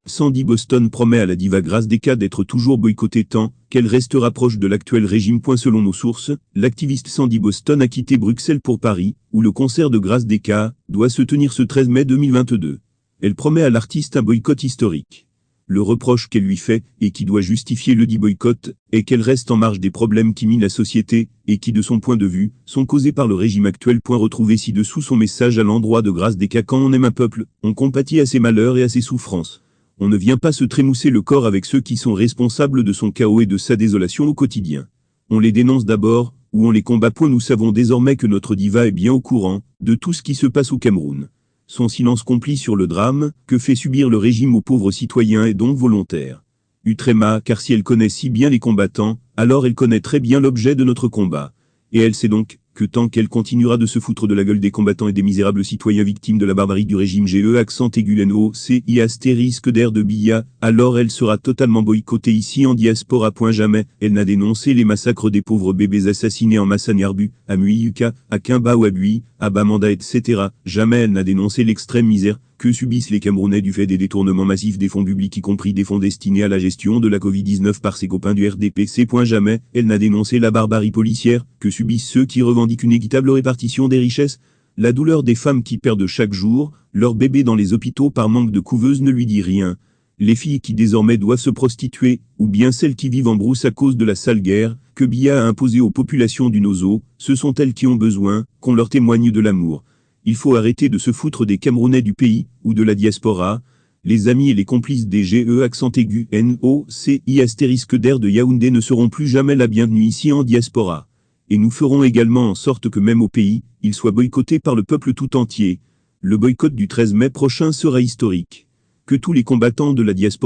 Sandy Boston promet à la diva Grace Deka d'être toujours boycottée tant qu'elle restera proche de l'actuel régime. Selon nos sources, l'activiste Sandy Boston a quitté Bruxelles pour Paris, où le concert de Grace Deka doit se tenir ce 13 mai 2022. Elle promet à l'artiste un boycott historique. Le reproche qu'elle lui fait, et qui doit justifier le dit boycott, est qu'elle reste en marge des problèmes qui minent la société, et qui de son point de vue, sont causés par le régime actuel. Retrouvez ci-dessous son message à l'endroit de Grace Deka. Quand on aime un peuple, on compatit à ses malheurs et à ses souffrances. On ne vient pas se trémousser le corps avec ceux qui sont responsables de son chaos et de sa désolation au quotidien. On les dénonce d'abord, ou on les combat. Nous savons désormais que notre diva est bien au courant de tout ce qui se passe au Cameroun. Son silence complice sur le drame que fait subir le régime aux pauvres citoyens est donc volontaire. Utrema, car si elle connaît si bien les combattants, alors elle connaît très bien l'objet de notre combat. Et elle sait donc que tant qu'elle continuera de se foutre de la gueule des combattants et des misérables citoyens victimes de la barbarie du régime GE_NOCI*R de Biya, alors elle sera totalement boycottée ici en diaspora. Jamais elle n'a dénoncé les massacres des pauvres bébés assassinés en Massanyarbu, à Muyuka, à Kimba ou à Bui, à Bamanda, etc. Jamais elle n'a dénoncé l'extrême misère que subissent les Camerounais du fait des détournements massifs des fonds publics, y compris des fonds destinés à la gestion de la Covid-19 par ses copains du RDPC. Jamais elle n'a dénoncé la barbarie policière que subissent ceux qui revendiquent une équitable répartition des richesses. La douleur des femmes qui perdent chaque jour leur bébé dans les hôpitaux par manque de couveuses ne lui dit rien. Les filles qui désormais doivent se prostituer, ou bien celles qui vivent en brousse à cause de la sale guerre que Biya a imposée aux populations du Nozo, ce sont elles qui ont besoin qu'on leur témoigne de l'amour. Il faut arrêter de se foutre des Camerounais du pays, ou de la diaspora. Les amis et les complices des GE_NOCI*R de Yaoundé ne seront plus jamais la bienvenue ici en diaspora. Et nous ferons également en sorte que même au pays, il soit boycotté par le peuple tout entier. Le boycott du 13 mai prochain sera historique. Que tous les combattants de la diaspora